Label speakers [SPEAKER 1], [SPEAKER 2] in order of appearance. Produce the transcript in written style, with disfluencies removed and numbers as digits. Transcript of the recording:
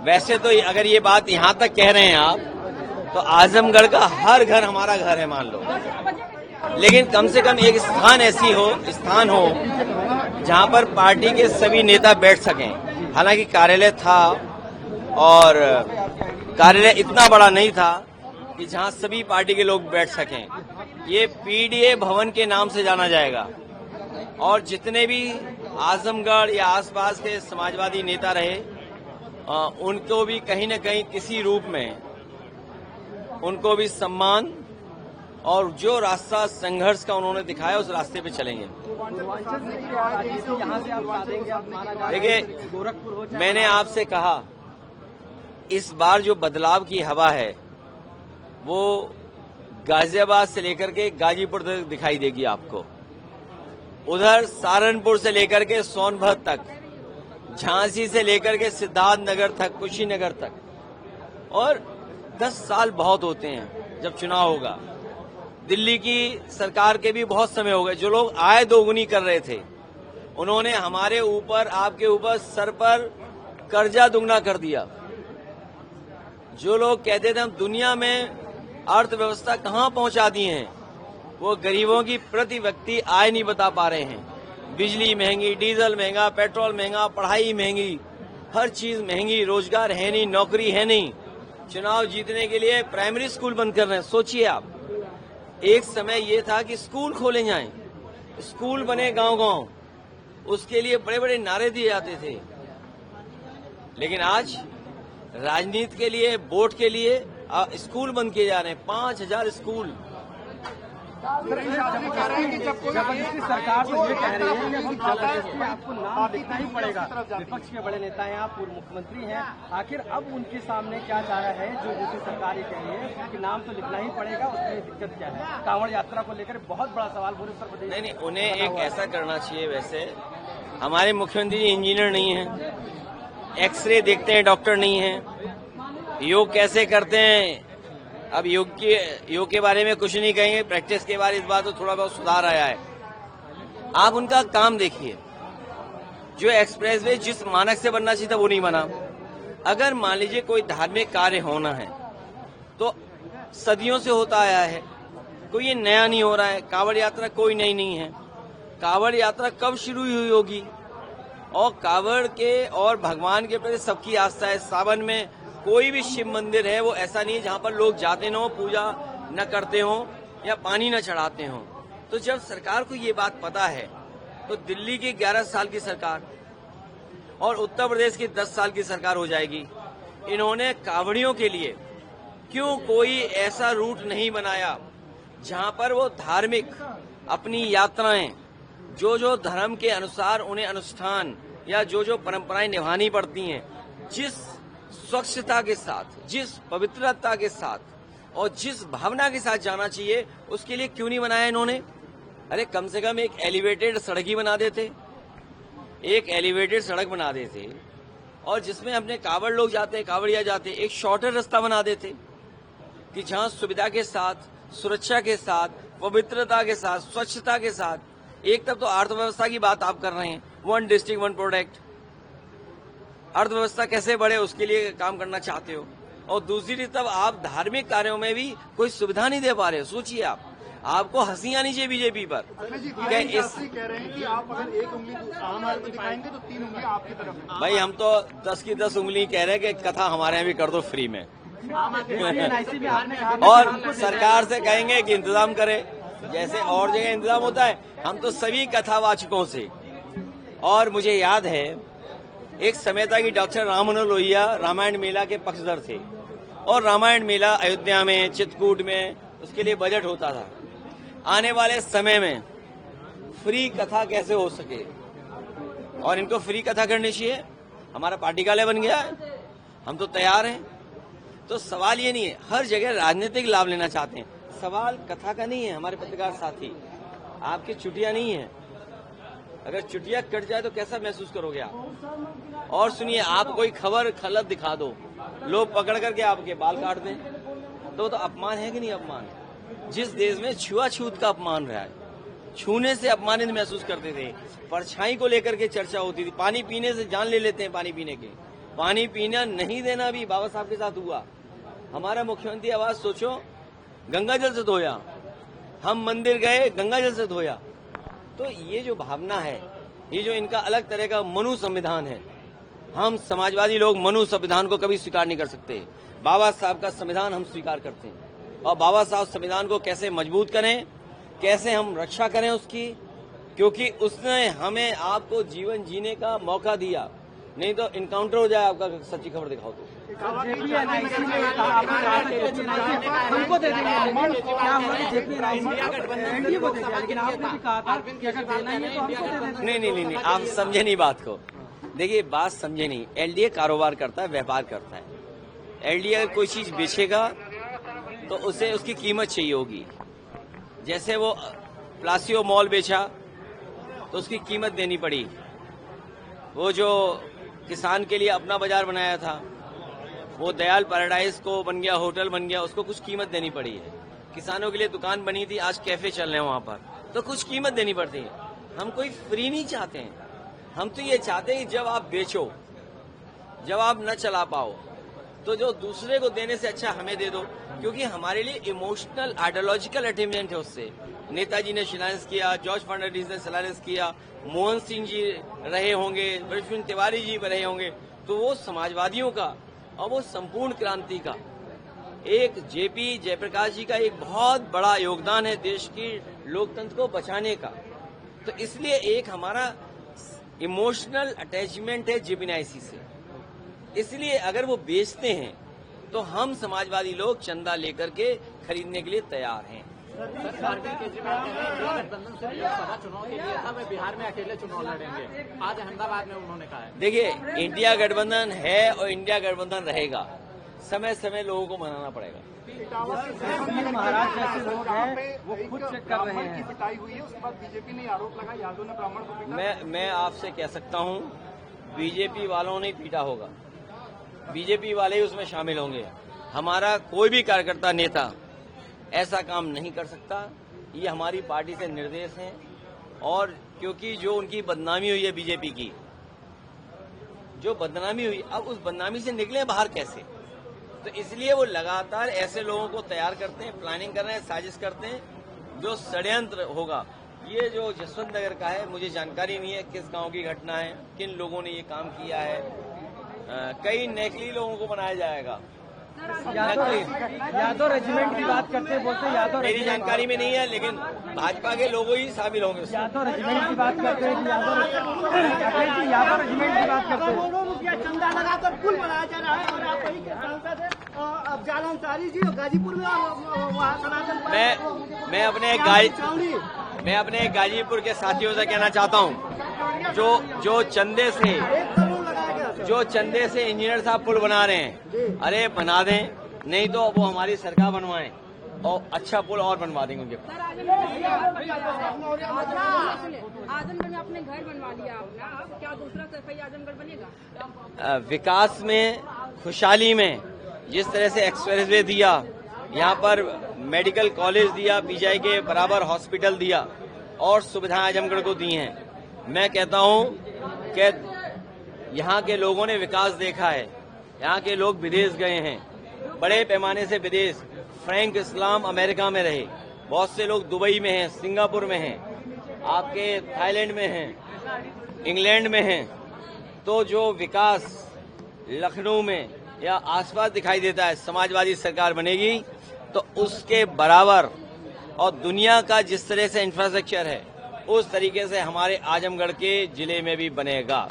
[SPEAKER 1] वैसे तो अगर ये बात यहाँ तक कह रहे हैं आप, तो आजमगढ़ का हर घर हमारा घर है मान लो, लेकिन कम से कम एक स्थान हो जहाँ पर पार्टी के सभी नेता बैठ सकें। हालांकि कार्यालय था और कार्यालय इतना बड़ा नहीं था कि जहाँ सभी पार्टी के लोग बैठ सकें। ये पीडीए भवन के नाम से जाना जाएगा और जितने भी आजमगढ़ या आसपास के समाजवादी नेता रहे उनको भी कहीं न कहीं किसी रूप में उनको भी सम्मान और जो रास्ता संघर्ष का उन्होंने दिखाया उस रास्ते पे चलेंगे। देखिए, मैंने आपसे कहा इस बार जो बदलाव की हवा है वो गाजियाबाद से लेकर के गाजीपुर तक दिखाई देगी आपको, उधर सहारनपुर से लेकर के सोनभद्र तक, झांसी से लेकर के सिद्धार्थनगर तक, कुशीनगर तक। और 10 साल बहुत होते हैं जब चुनाव होगा। दिल्ली की सरकार के भी बहुत समय हो गए। जो लोग आय दोगुनी कर रहे थे उन्होंने हमारे ऊपर, आपके ऊपर सर पर कर्जा दुगना कर दिया। जो लोग कहते थे हम दुनिया में अर्थव्यवस्था कहां पहुंचा दी हैं, वो गरीबों की प्रति व्यक्ति आय नहीं बता पा रहे हैं। बिजली महंगी, डीजल महंगा, पेट्रोल महंगा, पढ़ाई महंगी, हर चीज महंगी, रोजगार है नहीं, नौकरी है नहीं। चुनाव जीतने के लिए प्राइमरी स्कूल बंद कर रहे हैं। सोचिए आप, एक समय ये था कि स्कूल खोले जाएं, स्कूल बने गांव-गांव, उसके लिए बड़े बड़े नारे दिए जाते थे। लेकिन आज राजनीति के लिए, वोट के लिए स्कूल बंद किए जा रहे हैं। 5000 स्कूल।
[SPEAKER 2] जबरदस्ती सरकार तो ये कह रही है कि हम जबरदस्ती आपको नाम लिखना ही पड़ेगा। विपक्ष के बड़े नेता हैं, आप पूर्व मुख्यमंत्री हैं, आखिर अब उनके सामने क्या चारा है जो दूसरी सरकार ये कह रही है कि नाम तो लिखना ही पड़ेगा, उसमें दिक्कत क्या है? कांवड़ यात्रा को लेकर बहुत बड़ा सवाल पूरे उत्तर प्रदेश।
[SPEAKER 1] नहीं, उन्हें एक ऐसा करना चाहिए। वैसे हमारे मुख्यमंत्री जी इंजीनियर नहीं है, एक्सरे देखते हैं, डॉक्टर नहीं है, योग कैसे करते हैं। अब योग के बारे में कुछ नहीं कहेंगे, प्रैक्टिस के बारे इस बात तो थोड़ा बहुत सुधार आया है। आप उनका काम देखिए। जो एक्सप्रेसवे जिस मानक से बनना चाहिए था वो नहीं बना। अगर मान लीजिए कोई धार्मिक कार्य होना है तो सदियों से होता आया है, कोई ये नया नहीं हो रहा है। कांवड़ यात्रा कोई नई नहीं है। कांवड़ यात्रा कब शुरू हुई होगी? और कांवड़ के और भगवान के प्रति सबकी आस्था है। सावन में कोई भी शिव मंदिर है वो ऐसा नहीं है जहां पर लोग जाते न हो, पूजा न करते हो या पानी न चढ़ाते हो। तो जब सरकार को ये बात पता है तो दिल्ली की 11 साल की सरकार और उत्तर प्रदेश की 10 साल की सरकार हो जाएगी। इन्होंने कांवड़ियों के लिए क्यों कोई ऐसा रूट नहीं बनाया जहां पर वो धार्मिक अपनी यात्राएं, जो धर्म के अनुसार उन्हें अनुष्ठान या जो परंपराएं निभानी पड़ती हैं, जिस स्वच्छता के साथ, जिस पवित्रता के साथ और जिस भावना के साथ जाना चाहिए, उसके लिए क्यों नहीं बनाया इन्होंने? अरे कम से कम एक एलिवेटेड सड़क ही बना देते, एक एलिवेटेड सड़क बना देते और जिसमें अपने कांवड़ लोग जाते, कांवड़िया जाते, एक शॉर्टर रास्ता बना देते कि जहां सुविधा के साथ, सुरक्षा के साथ, पवित्रता के साथ, स्वच्छता के साथ। एक तरफ तो अर्थव्यवस्था की बात आप कर रहे हैं, 1 डिस्ट्रिक्ट 1 प्रोडक्ट, अर्थव्यवस्था कैसे बढ़े उसके लिए काम करना चाहते हो, और दूसरी तरफ आप धार्मिक कार्यों में भी कोई सुविधा नहीं दे पा रहे हो। सोचिए आप, आपको हंसी आनी चाहिए बीजेपी पर।
[SPEAKER 3] क्या इस कह रहे हैं कि आप अगर एक उंगली आम आदमी को दिखाएंगे तो 3 उंगली आपकी तरफ।
[SPEAKER 1] भाई हम तो 10 की 10 उंगली कह रहे हैं कि कथा हमारे यहाँ भी कर दो फ्री में और सरकार से कहेंगे कि इंतजाम करे जैसे और जगह इंतजाम होता है। हम तो सभी कथावाचकों से, और मुझे याद है एक समय था कि डॉक्टर राम मनोहर लोहिया रामायण मेला के पक्षधर थे और रामायण मेला अयोध्या में, चित्रकूट में, उसके लिए बजट होता था। आने वाले समय में फ्री कथा कैसे हो सके, और इनको फ्री कथा करनी चाहिए। हमारा पार्टी कार्यालय बन गया है, हम तो तैयार हैं। तो सवाल ये नहीं है, हर जगह राजनीतिक लाभ लेना चाहते हैं। सवाल कथा का नहीं है। हमारे पत्रकार साथी, आपकी छुट्टियां नहीं है। अगर छुट्टियां कट जाए तो कैसा महसूस करोगे आप? और सुनिए, आप कोई खबर खलत दिखा दो, लोग पकड़ करके आपके बाल काट दें, तो अपमान है कि नहीं अपमान? जिस देश में छुआछूत का अपमान रहा है, छूने से अपमानित महसूस करते थे, परछाई को लेकर के चर्चा होती थी, पानी पीने से जान ले लेते हैं पानी पीने के, पानी पीना नहीं देना भी बाबा साहब के साथ हुआ। हमारा मुख्यमंत्री आवाज सोचो, गंगा जल से धोया, हम मंदिर गए गंगा जल से धोया। तो ये जो भावना है, ये जो इनका अलग तरह का मनु संविधान है, हम समाजवादी लोग मनु संविधान को कभी स्वीकार नहीं कर सकते। बाबा साहब का संविधान हम स्वीकार करते हैं और बाबा साहब संविधान को कैसे मजबूत करें, कैसे हम रक्षा करें उसकी, क्योंकि उसने हमें आपको जीवन जीने का मौका दिया, नहीं तो इनकाउंटर हो जाए आपका। सच्ची खबर दिखाओ तो
[SPEAKER 2] जेपीएनआईसी में कहा आपने हमको दे देंगे, क्या हुआ कि जेपीएनआईसी एनडीए को दे दिया, लेकिन आपने भी कहा था कि अगर देना ही है तो हमको दे देना।
[SPEAKER 1] नहीं, आप समझे नहीं बात को। देखिए, बात समझे नहीं। एलडीए कारोबार करता है, व्यापार करता है। एलडीए अगर कोई चीज बेचेगा तो उसे उसकी कीमत चाहिए होगी। जैसे वो प्लासियो मॉल बेचा तो उसकी कीमत देनी पड़ी। वो जो किसान के लिए अपना बाजार बनाया था, वो दयाल पैराडाइज को बन गया, होटल बन गया, उसको कुछ कीमत देनी पड़ी है। किसानों के लिए दुकान बनी थी, आज कैफे चल रहे हैं वहां पर, तो कुछ कीमत देनी पड़ती है। हम कोई फ्री नहीं चाहते हैं, हम तो ये चाहते हैं कि जब आप बेचो, जब आप न चला पाओ, तो जो दूसरे को देने से अच्छा हमें दे दो, क्योंकि हमारे लिए इमोशनल आइडियोलॉजिकल अटेचमेंट है उससे। नेताजी ने शिलान्यास किया, जॉर्ज फर्नांडिस ने शिलान्यास किया, मोहन सिंह जी रहे होंगे, ब्रजबिंदर तिवारी जी रहे होंगे, तो वो समाजवादियों का और वो संपूर्ण क्रांति का एक जेपी जयप्रकाश जी का एक बहुत बड़ा योगदान है देश की लोकतंत्र को बचाने का। तो इसलिए एक हमारा इमोशनल अटैचमेंट है जेपीएनआईसी से। इसलिए अगर वो बेचते हैं तो हम समाजवादी लोग चंदा लेकर के खरीदने के लिए तैयार हैं।
[SPEAKER 4] अरविंद केजरीवाल कह रहे हैं गठबंधन से लोकसभा चुनाव के लिए था, वे बिहार में अकेले चुनाव लड़ेंगे। आज अहमदाबाद में उन्होंने कहा है।
[SPEAKER 1] देखिए, इंडिया गठबंधन है और इंडिया गठबंधन रहेगा। समय समय लोगों को मनाना पड़ेगा।
[SPEAKER 2] महाराज जैसे लोग हैं वो खुद चेक कर रहे हैं।
[SPEAKER 3] पिटाई हुई है, उसके बाद बीजेपी ने आरोप लगाया यादव ने ब्राह्मण को पीटा।
[SPEAKER 1] मैं आपसे कह सकता हूं, बीजेपी वालों ने पीटा होगा, बीजेपी वाले ही उसमें शामिल होंगे। हमारा कोई भी कार्यकर्ता नेता ऐसा काम नहीं कर सकता। ये हमारी पार्टी से निर्देश हैं, और क्योंकि जो उनकी बदनामी हुई है बीजेपी की, जो बदनामी हुई, अब उस बदनामी से निकले बाहर कैसे? तो इसलिए वो लगातार ऐसे लोगों को तैयार करते हैं, प्लानिंग कर रहे हैं, साजिश करते हैं, जो षड्यंत्र होगा। ये जो जसवंत नगर का है, मुझे जानकारी नहीं है किस गांव की घटना है, किन लोगों ने ये काम किया है। कई नकली लोगों को बनाया जाएगा।
[SPEAKER 2] यादव रेजिमेंट की बात करते हैं, बोलते यादव,
[SPEAKER 1] मेरी जानकारी में नहीं है, लेकिन भाजपा के लोगों ही शामिल होंगे।
[SPEAKER 2] यादव रेजिमेंट की बात करते हैं कि यादव रेजिमेंट की बात करते हैं।
[SPEAKER 5] करोड़ों रुपया चंदा लगाकर पुल बनाया जा रहा है और आप वही के सांसद हैं अफजाल अंसारी जी गाजीपुर में, और वहाँ सनातन
[SPEAKER 1] मैं अपने गाजीपुर के साथियों से कहना चाहता हूँ, जो चंदे से इंजीनियर साहब पुल बना रहे हैं, अरे बना दें, नहीं तो वो हमारी सरकार बनवाएं और अच्छा पुल और बनवा देंगे उनके पास।
[SPEAKER 6] आजमगढ़ में अपने घर बनवा लिया आपने, अब क्या दूसरा सफाई आजमगढ़ बनेगा?
[SPEAKER 1] विकास में, खुशहाली में, जिस तरह से एक्सप्रेसवे दिया, यहाँ पर मेडिकल कॉलेज दिया, पीजीआई के बराबर हॉस्पिटल दिया, और सुविधाएं आजमगढ़ को दी हैं। मैं कहता हूँ कि यहाँ के लोगों ने विकास देखा है। यहाँ के लोग विदेश गए हैं, बड़े पैमाने से विदेश। फ्रैंक इस्लाम अमेरिका में रहे, बहुत से लोग दुबई में हैं, सिंगापुर में हैं, आपके थाईलैंड में हैं, इंग्लैंड में हैं। तो जो विकास लखनऊ में या आसपास दिखाई देता है, समाजवादी सरकार बनेगी तो उसके बराबर, और दुनिया का जिस तरह से इंफ्रास्ट्रक्चर है उस तरीके से हमारे आजमगढ़ के जिले में भी बनेगा।